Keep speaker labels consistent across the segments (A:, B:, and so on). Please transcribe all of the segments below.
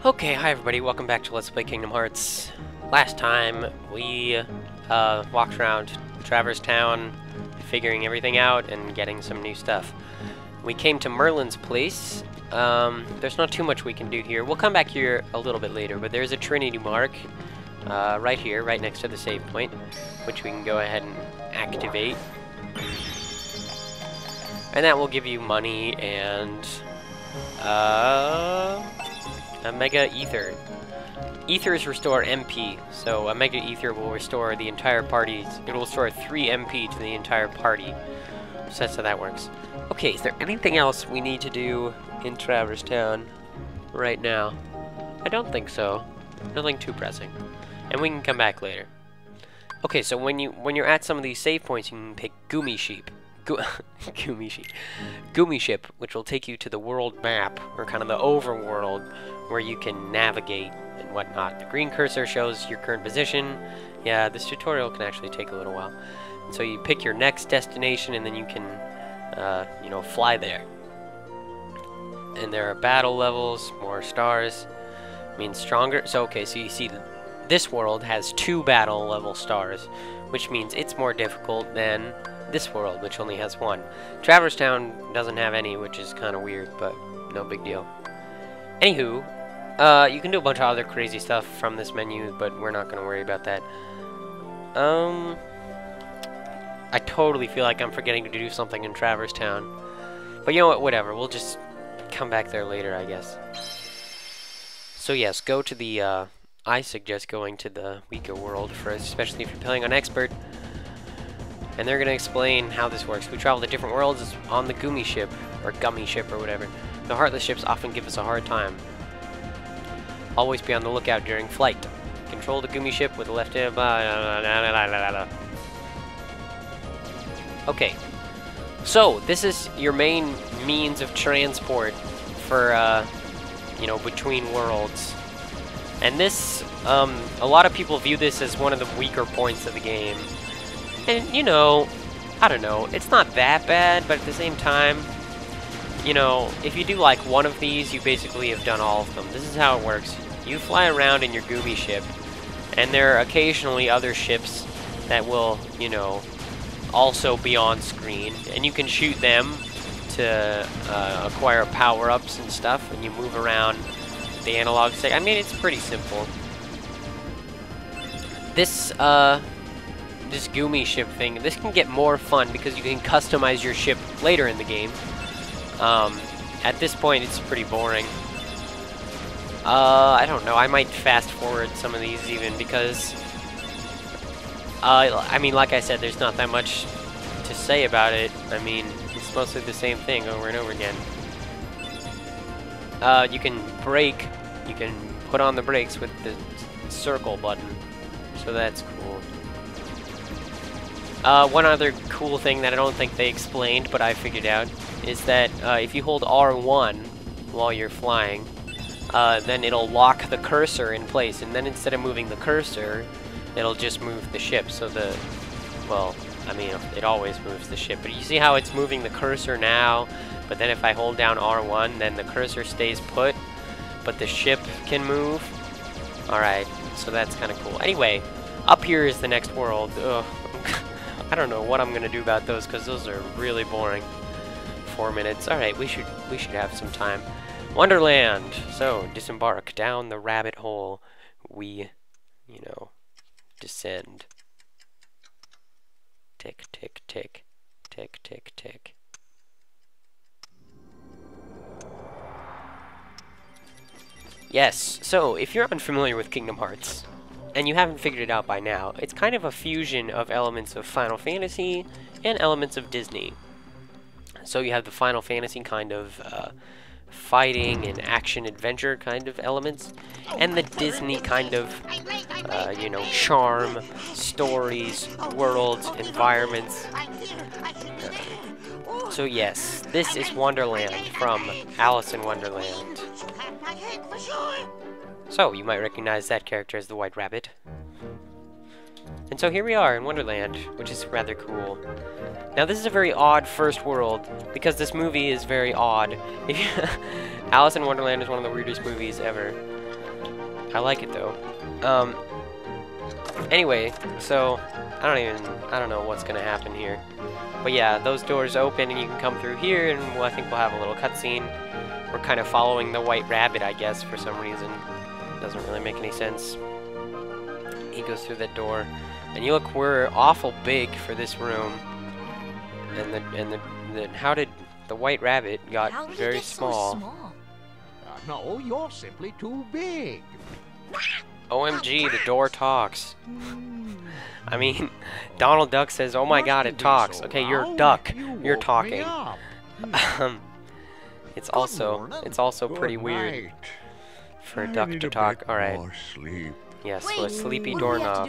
A: Okay, hi everybody, welcome back to Let's Play Kingdom Hearts. Last time, we walked around Traverse Town, figuring everything out and getting some new stuff. We came to Merlin's place. There's not too much we can do here. We'll come back here a little bit later, but there's a Trinity mark right here, right next to the save point, which we can go ahead and activate. And that will give you money and a Mega Ether. Ethers restore MP, so a Mega Ether will restore the entire party. It will restore 3 MP to the entire party. So that's how that works. Okay, is there anything else we need to do in Traverse Town right now? I don't think so. Nothing too pressing. And we can come back later. Okay, so when you're at some of these save points, you can pick Gumi Sheep. Gumi Ship, which will take you to the world map, or kind of the overworld, where you can navigate and whatnot. The green cursor shows your current position. Yeah, this tutorial can actually take a little while. And so you pick your next destination, and then you can, you know, fly there. And there are battle levels, more stars, means stronger. So okay, so you see this world has 2 battle level stars, which means it's more difficult than this world, which only has 1. Traverse Town doesn't have any, which is kind of weird, but no big deal. Anywho, you can do a bunch of other crazy stuff from this menu, but we're not going to worry about that. I totally feel like I'm forgetting to do something in Traverse Town. But you know what, whatever, we'll just come back there later, I guess. So yes, go to the, I suggest going to the weaker world first, especially if you're playing on Expert. And they're going to explain how this works. We travel to different worlds on the Gumi Ship, or Gummy Ship, or whatever. The Heartless ships often give us a hard time. Always be on the lookout during flight. Control the Gumi Ship with the left hand. Okay. So, this is your main means of transport for, you know, between worlds. And this, a lot of people view this as one of the weaker points of the game. And, you know, I don't know, it's not that bad, but at the same time, you know, if you do like one of these, you basically have done all of them. This is how it works. You fly around in your Gumi ship, and there are occasionally other ships that will, you know, also be on screen, and you can shoot them to acquire power-ups and stuff, and you move around the analog stick. I mean, it's pretty simple. This Gumi ship thing, this can get more fun because you can customize your ship later in the game. At this point, it's pretty boring. I don't know, I might fast forward some of these even because, I mean, like I said, there's not that much to say about it. I mean, it's mostly the same thing over and over again. You can brake, you can put on the brakes with the circle button, so that's cool. One other cool thing that I don't think they explained, but I figured out, is that if you hold R1 while you're flying, then it'll lock the cursor in place, and then instead of moving the cursor, it'll just move the ship, so the, well, I mean, it always moves the ship, but you see how it's moving the cursor now, but then if I hold down R1, then the cursor stays put, but the ship can move? Alright, so that's kind of cool. Anyway, up here is the next world. Ugh. I don't know what I'm gonna do about those because those are really boring. 4 minutes. All right, we should have some time. Wonderland. So disembark down the rabbit hole. We, you know, descend. Tick tick tick, tick tick tick. Yes. So if you're unfamiliar with Kingdom Hearts, and you haven't figured it out by now, it's kind of a fusion of elements of Final Fantasy and elements of Disney. So you have the Final Fantasy kind of fighting and action-adventure kind of elements, and the Disney kind of, you know, charm, stories, worlds, environments. So yes, this is Wonderland from Alice in Wonderland. So, you might recognize that character as the White Rabbit. And so here we are in Wonderland, which is rather cool. Now this is a very odd first world, because this movie is very odd. Alice in Wonderland is one of the weirdest movies ever. I like it though. Anyway, so I don't know what's gonna happen here. But yeah, those doors open and you can come through here, and I think we'll have a little cutscene. We're kind of following the white rabbit, I guess, for some reason. Doesn't really make any sense. He goes through that door, and you look, we're awful big for this room. And how did the white rabbit got very small?
B: So small? No, you're simply too big.
A: OMG, the door talks. I mean, Donald Duck says, "Oh my God, it talks." Okay, you're a duck. You're talking. It's also pretty weird for a duck to talk. All right. Yes, so a sleepy doorknob.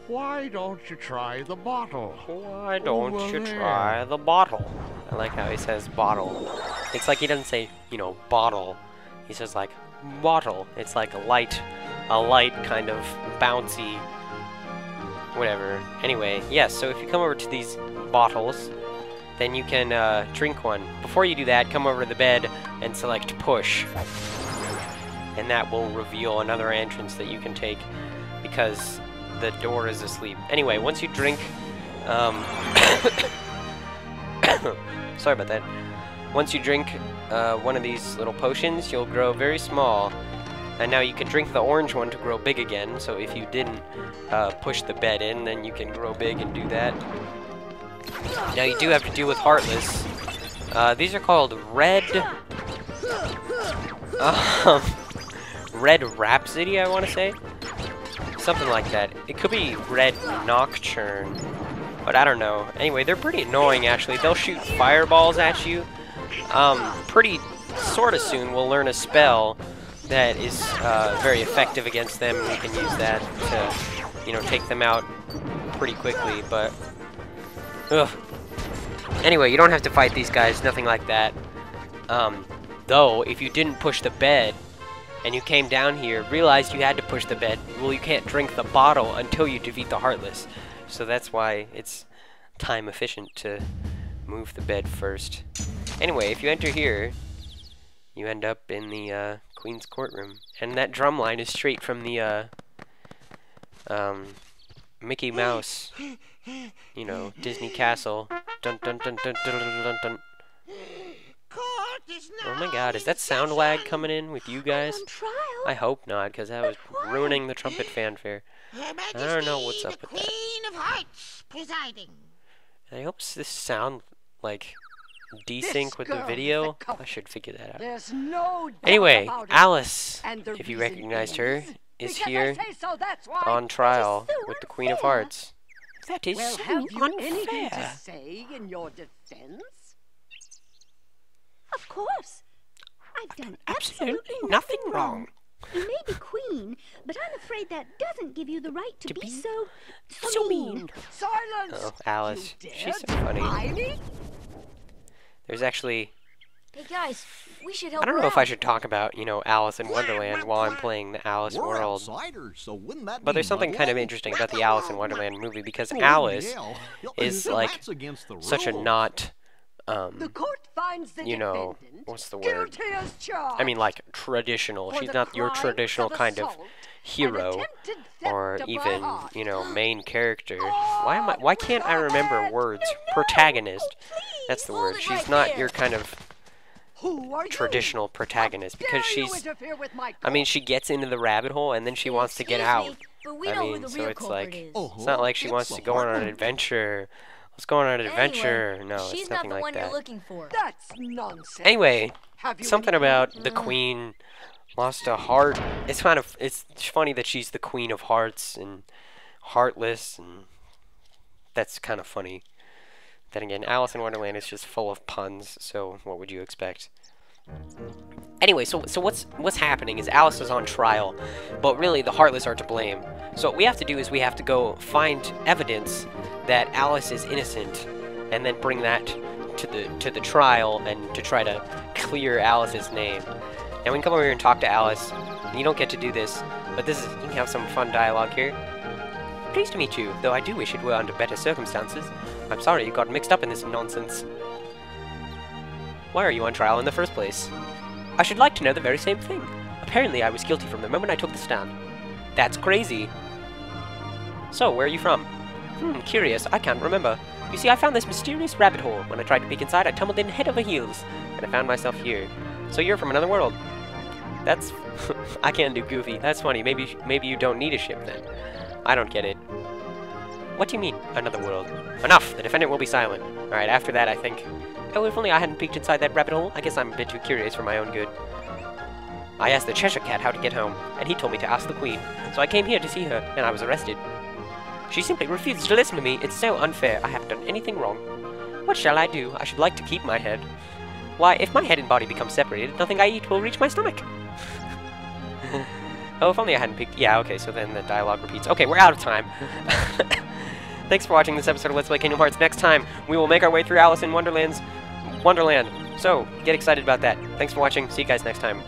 B: Why don't you try the bottle?
A: Why don't you try the bottle? I like how he says bottle. It's like he doesn't say, you know, bottle. He says like bottle. It's like a light kind of bouncy, whatever. Anyway, yes, so if you come over to these bottles, then you can drink one. Before you do that, come over to the bed and select push. And that will reveal another entrance that you can take because the door is asleep. Anyway, once you drink, sorry about that. Once you drink one of these little potions, you'll grow very small. And now you can drink the orange one to grow big again, so if you didn't push the bed in, then you can grow big and do that. Now you do have to deal with Heartless. These are called Red Rhapsody, I want to say. Something like that. It could be Red Nocturne, but I don't know. Anyway, they're pretty annoying, actually. They'll shoot fireballs at you. Pretty sort of soon we'll learn a spell that is very effective against them. We can use that to, you know, take them out pretty quickly, but... Ugh. Anyway, you don't have to fight these guys, nothing like that. Though, if you didn't push the bed, and you came down here, realized you had to push the bed, well, you can't drink the bottle until you defeat the Heartless. So that's why it's time efficient to move the bed first. Anyway, if you enter here, you end up in the Queen's courtroom. And that drum line is straight from the Mickey Mouse, you know, Disney Castle. Dun dun dun dun dun dun dun dun. Oh my God, is that sound lag coming in with you guys? I hope not, because that was ruining the trumpet fanfare. I don't know what's up with that.
C: Queen of Hearts presiding.
A: I hope this sound like desync with the video. I should figure that out. Anyway, Alice, if you recognized her, is here on trial with the Queen of Hearts. That is so
D: Anything to
A: unfair.
D: say in your defense?
E: Of course. I've done
A: Absolutely nothing wrong.
E: You may be queen, but I'm afraid that doesn't give you the right to be so
A: mean.
D: Silence!
A: Oh, Alice,
D: You
A: she's so
D: dared
A: funny.
D: defy me?
A: There's actually,
C: Hey guys, we should help
A: I don't
C: her
A: know if I
C: out.
A: should talk about, you know, Alice in Wonderland while I'm playing the Alice
B: We're
A: world.
B: outsiders, so wouldn't that
A: But
B: be
A: there's something kind of
B: muddy?
A: interesting about the Alice in Wonderland movie because
B: Oh,
A: Alice
B: yeah.
A: is
B: That's
A: like
B: against the
A: such a
B: rules.
A: not,
D: The court finds the
A: you know,
D: defendant
A: what's the word?
D: guilty as charged
A: I mean, like traditional.
D: for
A: She's
D: the
A: not your
D: crimes
A: traditional kind of
D: assault and
A: hero
D: attempted theft
A: or
D: of my
A: even,
D: heart.
A: you know, main character. Why can't I remember words? Protagonist. That's the word.
C: it
A: She's
C: right
A: not
C: there.
A: your kind of
D: Who are you?
A: traditional protagonist because
D: Dare you
A: she's,
D: interfere with my
A: I mean, she gets into the rabbit hole and then she wants to get out.
C: Excuse me, but we
A: I
C: know
A: mean,
C: who the
A: so
C: real
A: it's
C: culprit
A: like,
C: is.
A: it's not like she wants to go on an adventure. Let's go on an adventure.
C: Anyway,
A: No,
C: she's
A: it's
C: not
A: nothing
C: the
A: like
C: one
A: that.
C: you're looking for.
D: That's nonsense.
A: Anyway,
D: Have you
A: something
D: any
A: about
D: proof?
A: the queen lost a heart. It's kind of, it's funny that she's the Queen of Hearts and heartless, and that's kind of funny. Then again, Alice in Wonderland is just full of puns, so what would you expect? Anyway, so what's happening is Alice is on trial, but really the Heartless are to blame. So what we have to do is we have to go find evidence that Alice is innocent, and then bring that to the trial and to try to clear Alice's name. Now we can come over here and talk to Alice. You don't get to do this, but this is, you can have some fun dialogue here. Pleased to meet you, though I do wish it were under better circumstances. I'm sorry you got mixed up in this nonsense. Why are you on trial in the first place? I should like to know the very same thing. Apparently, I was guilty from the moment I took the stand. That's crazy. So, where are you from? Curious, I can't remember. You see, I found this mysterious rabbit hole. When I tried to peek inside, I tumbled in head over heels, and I found myself here. So you're from another world. That's... I can't do Goofy. That's funny. Maybe you don't need a ship, then. I don't get it. What do you mean, another world? Enough! The defendant will be silent. Alright, after that, I think... Oh, if only I hadn't peeked inside that rabbit hole. I guess I'm a bit too curious for my own good. I asked the Cheshire Cat how to get home, and he told me to ask the Queen. So I came here to see her, and I was arrested. She simply refused to listen to me. It's so unfair. I haven't done anything wrong. What shall I do? I should like to keep my head. Why, if my head and body become separated, nothing I eat will reach my stomach. Oh, if only I hadn't picked... Yeah, okay, so then the dialogue repeats. Okay, we're out of time. Thanks for watching this episode of Let's Play Kingdom Hearts. Next time, we will make our way through Alice in Wonderland. So, get excited about that. Thanks for watching. See you guys next time.